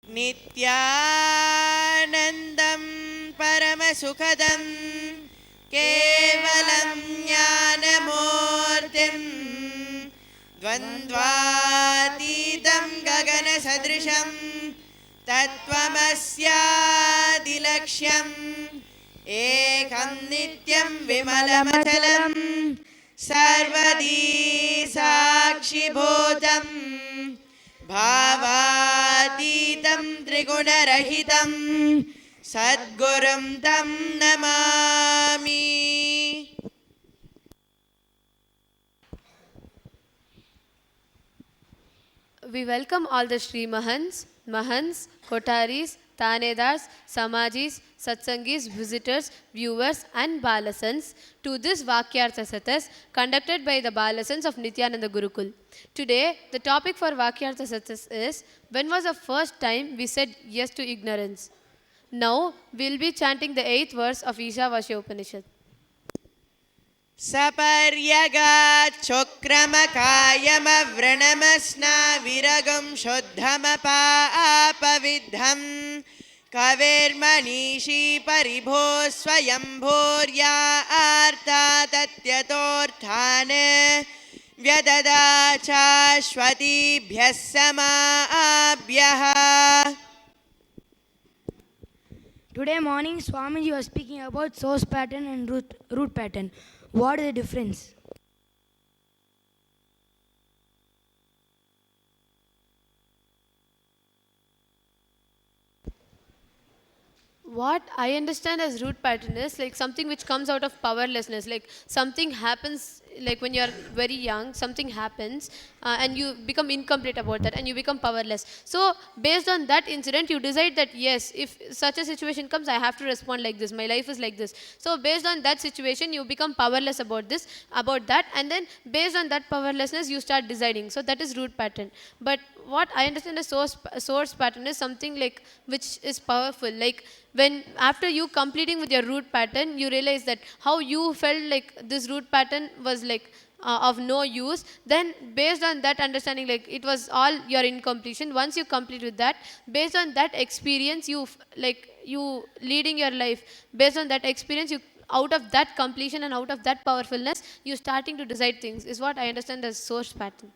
Nithyanandam Paramasukadam Kevalam Jnanamurtim Dvandvatitam Gagana Sadrisham Tattvamasyadilaksham Ekam Nityam Vimalamachalam Sarvadi Sakshibhotam Bhavatitam Trigunarahitam Sadgurum Tam Namami. We welcome all the Sri Mahants, Kotaris, Tanedars, Samajis, Satsangis, visitors, viewers and Balasanths to this Vaakyaartha Sadhas conducted by the Balasanths of Nithyananda Gurukul. Today, the topic for Vaakyaartha Sadhas is, when was the first time we said yes to ignorance? Now, we will be chanting the 8th verse of Ishavasya Upanishad. Saparyagat chokramakaayama vranamasna viragam shuddhamapaapavidham kavirmanishi paribho swayambhurya artha tatyatorthane vyadada chashvatibhyas samaabhyah. Today morning, Swamiji was speaking about source pattern and root pattern. What is the difference? What I understand as root pattern is like something which comes out of powerlessness, like something happens, like when you are very young, something happens and you become incomplete about that and you become powerless. So based on that incident, you decide that yes, if such a situation comes, I have to respond like this, my life is like this. So based on that situation, you become powerless about this, about that, and then based on that powerlessness, you start deciding. So that is root pattern. But what I understand as source pattern is something like which is powerful, like when after you completing with your root pattern, you realize that how you felt like this root pattern was like of no use. Then based on that understanding, like it was all your incompletion. Once you complete with that, based on that experience, like you leading your life, based on that experience, you out of that completion and out of that powerfulness, you starting to decide things, is what I understand as source pattern.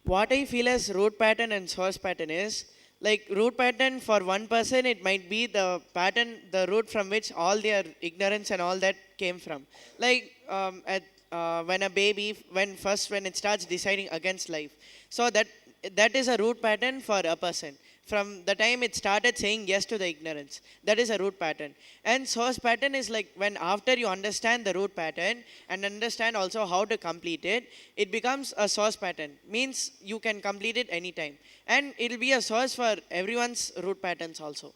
What I feel as root pattern and source pattern is, like root pattern for one person, it might be the pattern, the root from which all their ignorance and all that came from. Like when a baby, when it starts deciding against life, so that is a root pattern for a person. From the time it started saying yes to the ignorance, that is a root pattern. And source pattern is like when after you understand the root pattern and understand also how to complete it, it becomes a source pattern. Means you can complete it anytime. And it will be a source for everyone's root patterns also.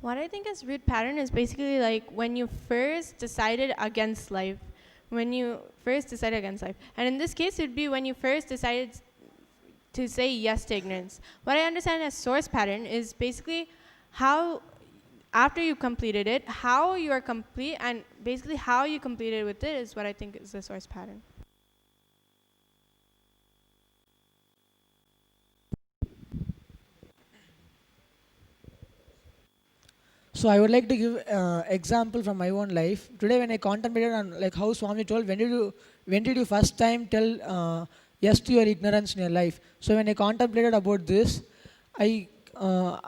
What I think is root pattern is basically like when you first decided against life. When you first decided against life. And in this case, it would be when you first decided to say yes to ignorance. What I understand as source pattern is basically how, after you completed it, how you are complete, and basically how you completed with it is what I think is the source pattern. So I would like to give example from my own life. Today, when I contemplated on like how Swami told, when did you first time tell yes to your ignorance in your life? So when I contemplated about this, I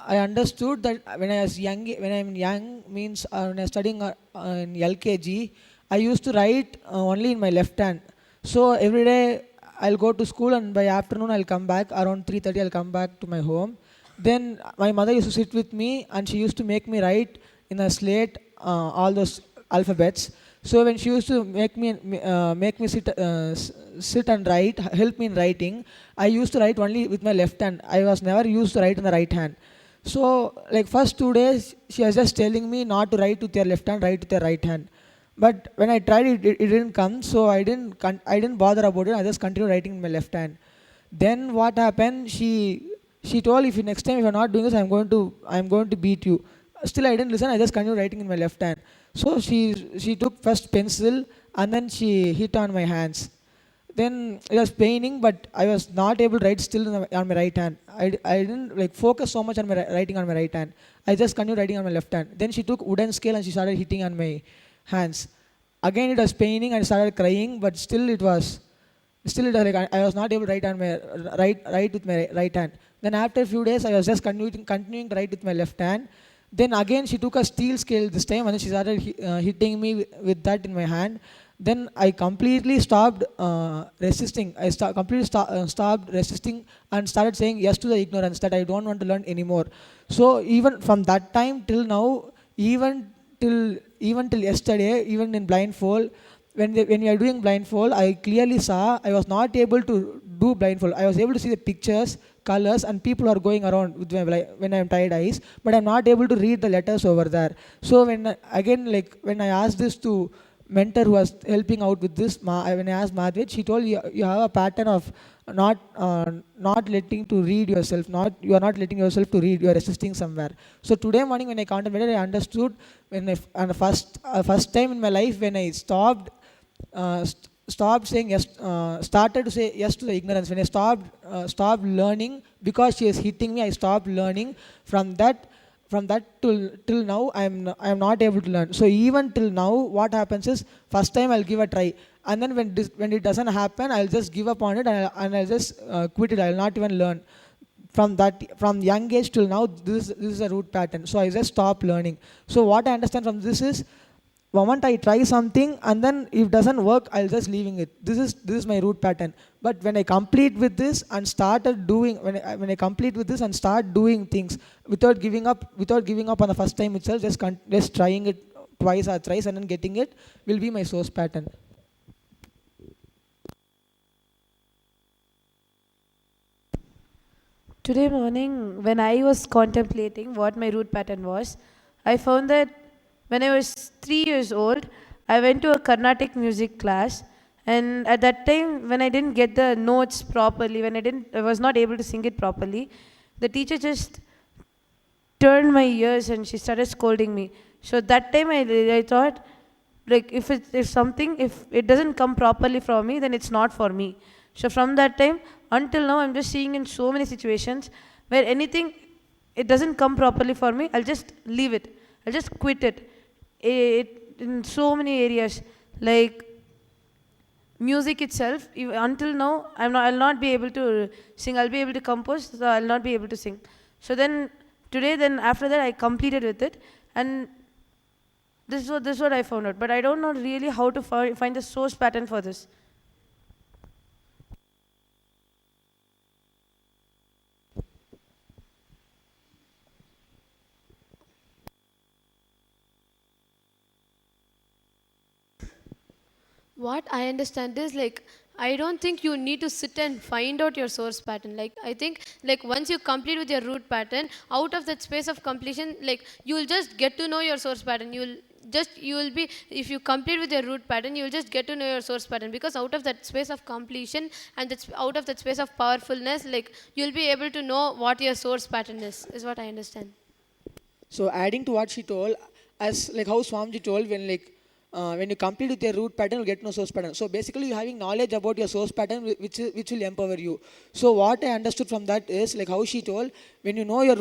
understood that when I'm young means when I was studying in LKG, I used to write only in my left hand. So every day I'll go to school and by afternoon I'll come back around 3:30. I'll come back to my home. Then my mother used to sit with me and she used to make me write in a slate all those alphabets. So when she used to make me sit and write, help me in writing, I used to write only with my left hand. I was never used to write in the right hand. So like first 2 days, she was just telling me not to write with your left hand, write with your right hand. But when I tried it didn't come. So I didn't bother about it. I just continued writing in my left hand. Then what happened? She told, if next time if you're not doing this, I'm going to beat you. Still I didn't listen. I just continued writing in my left hand. So she took first pencil and then she hit on my hands. Then it was paining, but I was not able to write still on my right hand. I didn't like focus so much on my writing on my right hand. I just continued writing on my left hand. Then she took wooden scale and she started hitting on my hands. Again it was paining and I started crying, but still it was like I was not able to write on my write with my right hand. Then after a few days I was just continuing to write with my left hand. Then again she took a steel scale this time and then she started hitting me with that in my hand. Then I completely stopped resisting. Completely stopped resisting and started saying yes to the ignorance that I don't want to learn anymore. So even from that time till now, even till yesterday, even in blindfold, when we are doing blindfold, I clearly saw I was not able to do blindfold. I was able to see the pictures, colors, and people are going around with when I'm tired eyes, but I'm not able to read the letters over there. So when I asked this to mentor who was helping out with this, when I asked Madhvit, she told you have a pattern of not letting to read yourself, you are not letting yourself to read, you are resisting somewhere. So today morning when I contemplated, I understood and the first time in my life when I stopped saying yes, started to say yes to the ignorance. When I stopped learning because she is hitting me, I stopped learning. From that till now, I am not able to learn. So even till now, what happens is first time I'll give a try, and then when it doesn't happen, I'll just give up on it and I'll just quit it. I'll not even learn. From young age till now, this is a root pattern. So I just stop learning. So what I understand from this is, moment I try something and then if it doesn't work, I'll just leaving it. This is my root pattern. But when I complete with this and started doing, when I complete with this and start doing things without giving up on the first time itself, just trying it twice or thrice and then getting it will be my source pattern. Today morning, when I was contemplating what my root pattern was, I found that when I was 3 years old, I went to a Carnatic music class, and at that time, when I didn't get the notes properly, I was not able to sing it properly, the teacher just turned my ears and she started scolding me. So that time I thought, like if it doesn't come properly from me, then it's not for me. So from that time until now, I'm just seeing in so many situations where anything it doesn't come properly for me, I'll just leave it. I'll just quit it. In so many areas, like music itself, until now I'll not be able to sing. I'll be able to compose, so I'll not be able to sing. So then after that I completed with it, and this is what I found out. But I don't know really how to find the source pattern for this. What I understand is, like, I don't think you need to sit and find out your source pattern. Like, I think, like, once you complete with your root pattern, out of that space of completion, like, you'll just get to know your source pattern. You will be, if you complete with your root pattern, you'll just get to know your source pattern, because out of that space of completion and out of that space of powerfulness, like, you'll be able to know what your source pattern is what I understand. So adding to what she told, as like how Swamiji told, when you complete with your root pattern, you get no source pattern. So basically, you having knowledge about your source pattern, which will empower you. So what I understood from that is like how she told, when you know your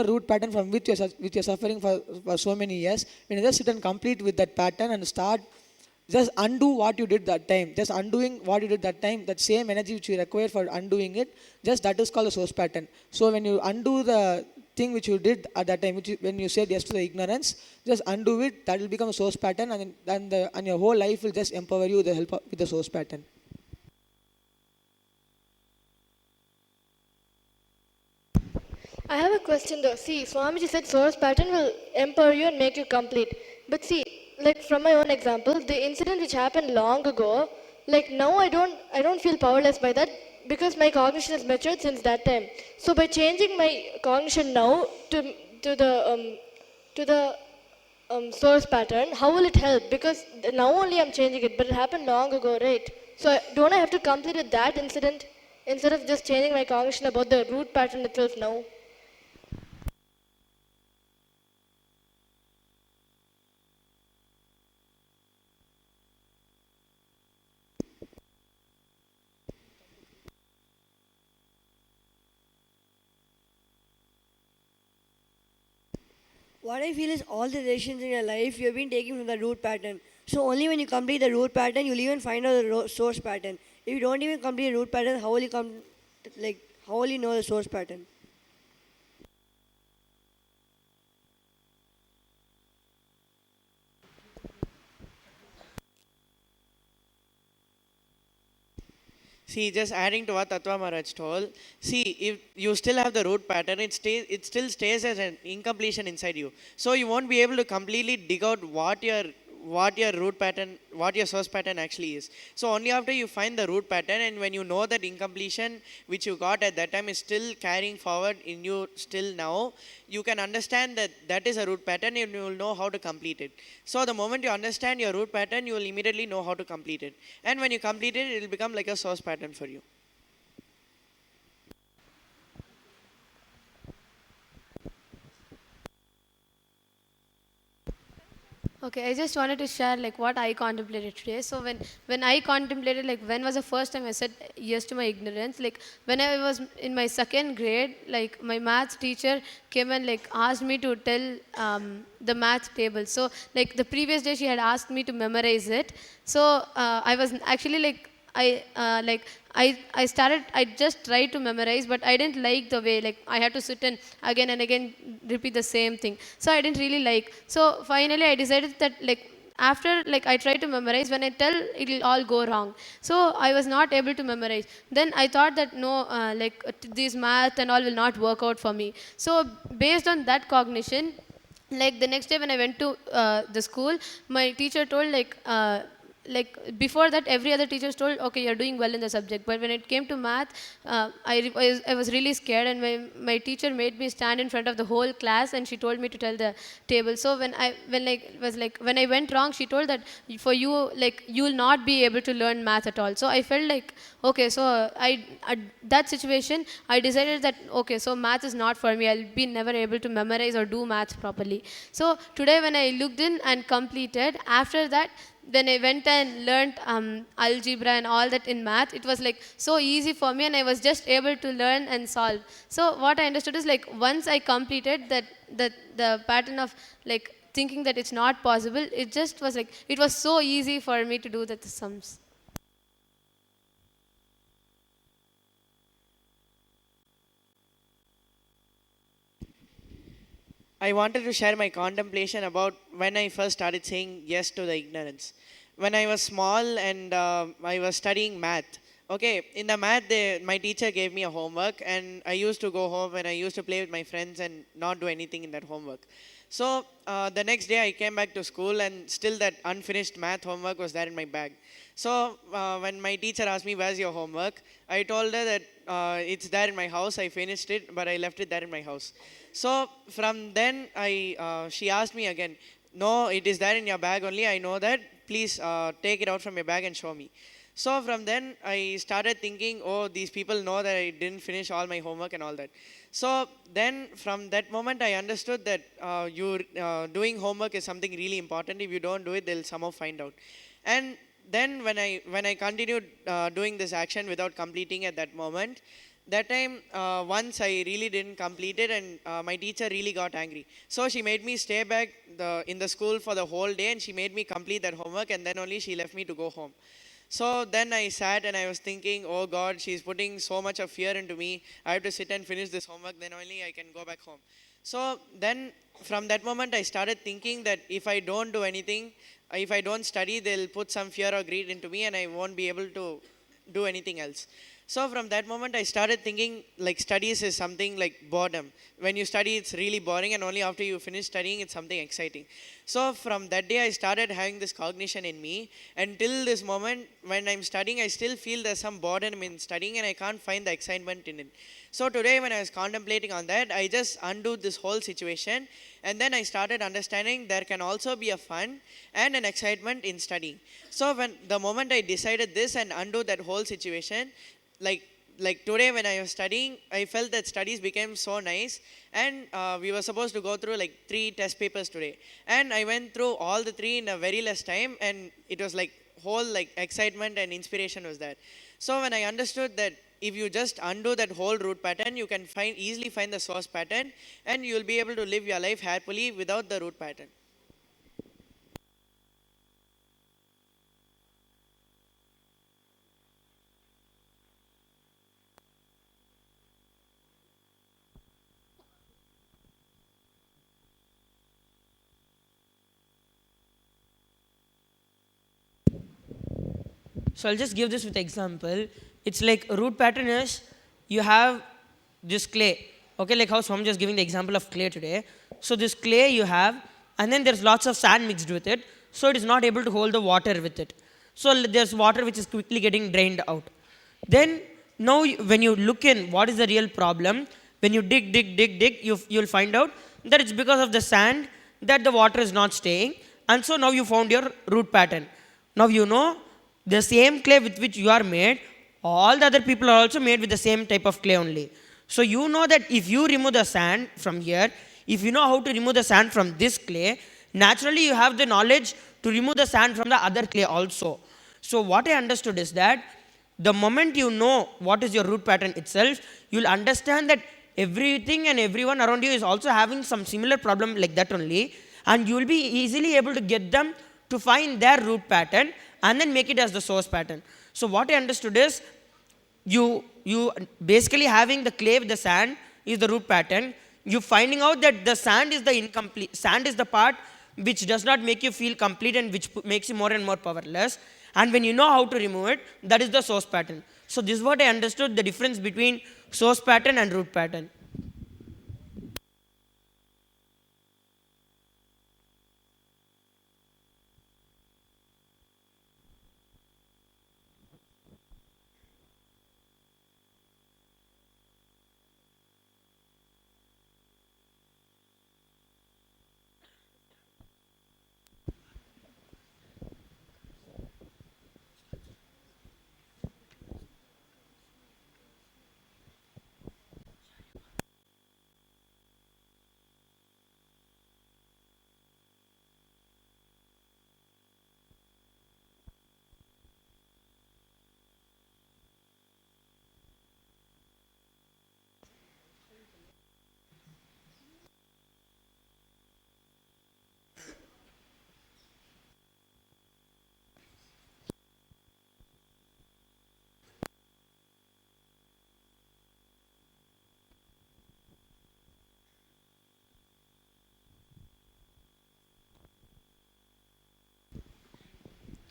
root pattern from which you're suffering for so many years, when you just sit and complete with that pattern and start. Just undo what you did that time. Just undoing what you did that time, that same energy which you require for undoing it, just that is called a source pattern. So when you undo the thing which you did at that time, when you said yes to the ignorance, just undo it, that will become a source pattern, and your whole life will just empower you with the help with the source pattern. I have a question though. See, Swamiji said source pattern will empower you and make you complete. But see, like from my own example, the incident which happened long ago, like now I don't feel powerless by that because my cognition has matured since that time. So by changing my cognition now to the source pattern, how will it help? Because now only I'm changing it, but it happened long ago, right? So don't I have to complete with that incident instead of just changing my cognition about the root pattern itself now? What I feel is all the decisions in your life you have been taking from the root pattern. So only when you complete the root pattern, you'll even find out the source pattern. If you don't even complete the root pattern, how will you how will you know the source pattern? See, just adding to what Tatwa Maharaj told, see, if you still have the root pattern, it still stays as an incompletion inside you. So you won't be able to completely dig out what your root pattern, what your source pattern actually is. So only after you find the root pattern, and when you know that incompletion which you got at that time is still carrying forward in you still now, you can understand that that is a root pattern and you will know how to complete it. So the moment you understand your root pattern, you will immediately know how to complete it. And when you complete it, it will become like a source pattern for you. Okay, I just wanted to share like what I contemplated today. So when I contemplated like when was the first time I said yes to my ignorance, like when I was in my second grade, like my maths teacher came and like asked me to tell the math table. So like the previous day she had asked me to memorize it. So I was actually like I started, I just tried to memorize, but I didn't like the way like I had to sit and again repeat the same thing. So I didn't really like. So finally I decided that like after like I tried to memorize, when I tell it'll all go wrong. So I was not able to memorize. Then I thought that no, these math and all will not work out for me. So based on that cognition, like the next day when I went to the school, my teacher told like before that every other teacher told okay you're doing well in the subject, but when it came to math I was really scared, and my teacher made me stand in front of the whole class and she told me to tell the table. So when I went wrong, she told that for you like you will not be able to learn math at all. So I felt like okay, so I at that situation I decided that okay, so math is not for me, I'll be never able to memorize or do math properly. So today when I looked in and completed, after that when I went and learned algebra and all that in math, it was like so easy for me and I was just able to learn and solve. So what I understood is like once I completed that the pattern of like thinking that it's not possible, it just was like it was so easy for me to do the sums. I wanted to share my contemplation about when I first started saying yes to the ignorance. When I was small and I was studying math. Okay, in the math, my teacher gave me a homework, and I used to go home and I used to play with my friends and not do anything in that homework. So the next day I came back to school, and still that unfinished math homework was there in my bag. So when my teacher asked me, "Where's your homework?" I told her that it's there in my house. I finished it, but I left it there in my house. So from then, she asked me again, "No, it is there in your bag only. I know that. Please take it out from your bag and show me." So from then, I started thinking, "Oh, these people know that I didn't finish all my homework and all that." So then, from that moment, I understood that you doing homework is something really important. If you don't do it, they'll somehow find out. And then, when I continued doing this action without completing at that moment, that time once I really didn't complete it, and my teacher really got angry. So she made me stay back in the school for the whole day, and she made me complete that homework, and then only she left me to go home. So then I sat and I was thinking, oh God, she's putting so much of fear into me. I have to sit and finish this homework, then only I can go back home. So then from that moment I started thinking that if I don't do anything, if I don't study, they'll put some fear or greed into me and I won't be able to do anything else. So from that moment, I started thinking like studies is something like boredom. When you study, it's really boring, and only after you finish studying, it's something exciting. So from that day, I started having this cognition in me. And till this moment, when I'm studying, I still feel there's some boredom in studying, and I can't find the excitement in it. So today, when I was contemplating on that, I just undo this whole situation, and then I started understanding there can also be a fun and an excitement in studying. So when the moment I decided this and undo that whole situation, like today when I was studying, I felt that studies became so nice, and we were supposed to go through like 3 test papers today, and I went through all the 3 in a very less time, and it was like whole like excitement and inspiration was there. So when I understood that if you just undo that whole root pattern, you can easily find the source pattern, and you will be able to live your life happily without the root pattern. So I'll just give this with example. It's like a root pattern is you have this clay. Okay, like how Swami just giving the example of clay today. So this clay you have, and then there's lots of sand mixed with it, so it is not able to hold the water with it. So there's water which is quickly getting drained out. Then now when you look in what is the real problem, when you dig, you'll find out that it's because of the sand that the water is not staying, and so now you found your root pattern. Now you know the same clay with which you are made, all the other people are also made with the same type of clay only. So you know that if you remove the sand from here, if you know how to remove the sand from this clay, naturally you have the knowledge to remove the sand from the other clay also. So what I understood is that the moment you know what is your root pattern itself, you'll understand that everything and everyone around you is also having some similar problem like that only, and you will be easily able to get them to find their root pattern and then make it as the source pattern. So what I understood is you basically having the clay with the sand is the root pattern. You finding out that the sand is the incomplete, sand is the part which does not make you feel complete and which makes you more and more powerless. And when you know how to remove it, that is the source pattern. So this is what I understood, the difference between source pattern and root pattern.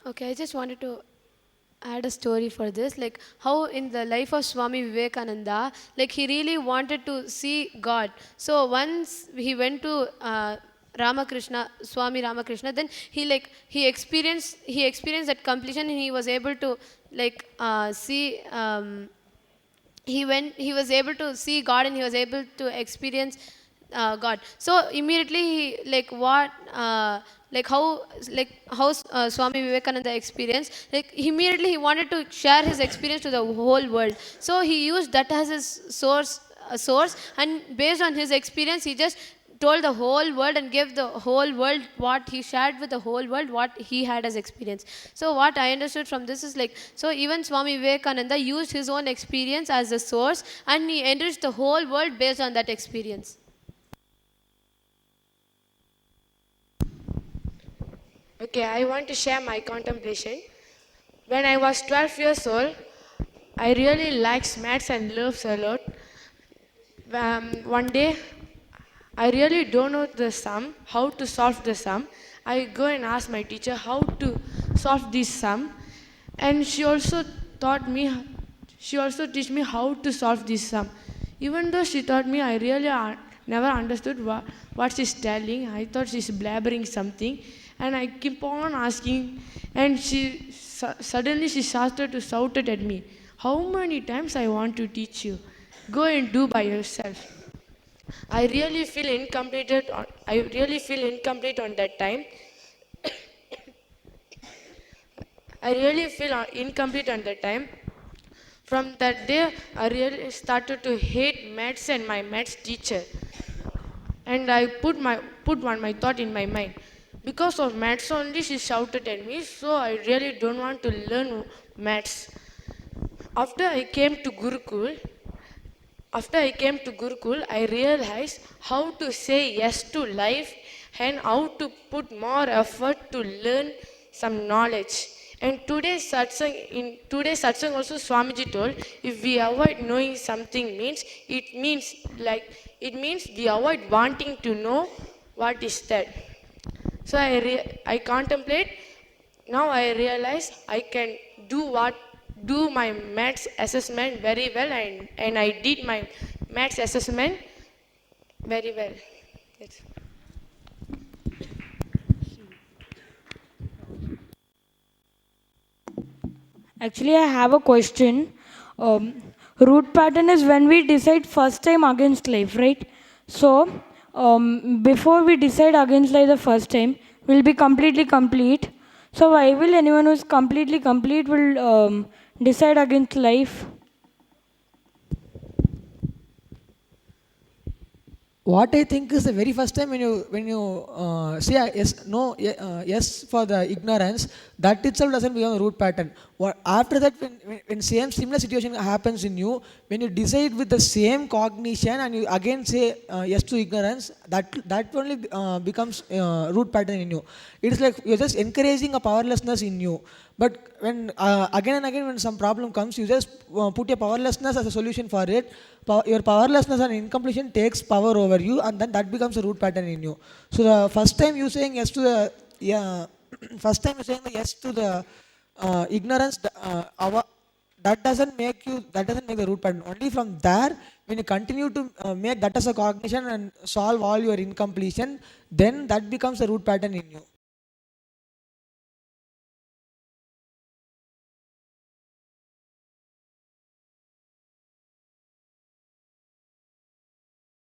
Okay, I just wanted to add a story for this, like how in the life of Swami Vivekananda, like he really wanted to see God. So once he went to Ramakrishna, Swami Ramakrishna, then he experienced that completion, and he was able to see. He was able to see God, and he was able to experience God. So immediately he Swami Vivekananda experienced, like immediately he wanted to share his experience to the whole world. So he used that as his source, and based on his experience, he just told the whole world and gave the whole world what he shared with the whole world, what he had as experience. So what I understood from this is so even Swami Vivekananda used his own experience as the source, and he enriched the whole world based on that experience. Okay, I want to share my contemplation. When I was 12 years old, I really liked maths and loves a lot. One day, I really don't know the sum, how to solve the sum. I go and ask my teacher how to solve this sum, and she also taught me how to solve this sum. Even though she taught me, I really never understood what she's telling. I thought she's blabbering something, and I keep on asking, and suddenly she started to shout at me, "How many times I want to teach you? Go and do by yourself." I really feel incomplete on that time. I really feel incomplete on that time. From that day, I really started to hate maths and my maths teacher. And I put my thought in my mind. Because of maths only, she shouted at me, so I really don't want to learn maths. After I came to Gurukul, I realized how to say yes to life and how to put more effort to learn some knowledge. And today's satsang also Swamiji told, if we avoid knowing something it means we avoid wanting to know what is that. So I contemplate. Now I realize I can do my maths assessment very well, and I did my maths assessment very well. That's Actually, I have a question. Root pattern is when we decide first time against life, right? So, before we decide against life the first time, we'll be completely complete. So, why will anyone who's completely complete will decide against life? What I think is the very first time when you say yes no yes for the ignorance, that itself doesn't become a root pattern. After that, when same similar situation happens in you, when you decide with the same cognition and you again say yes to ignorance, that only becomes root pattern in you. It is like you're just encouraging a powerlessness in you. But when again and again when some problem comes, you just put your powerlessness as a solution for it. Your powerlessness and incompletion takes power over you, and then that becomes a root pattern in you. So the first time you saying yes to the first time you saying the yes to the ignorance, that doesn't make the root pattern. Only from there, when you continue to make that as a cognition and solve all your incompletion, then that becomes a root pattern in you.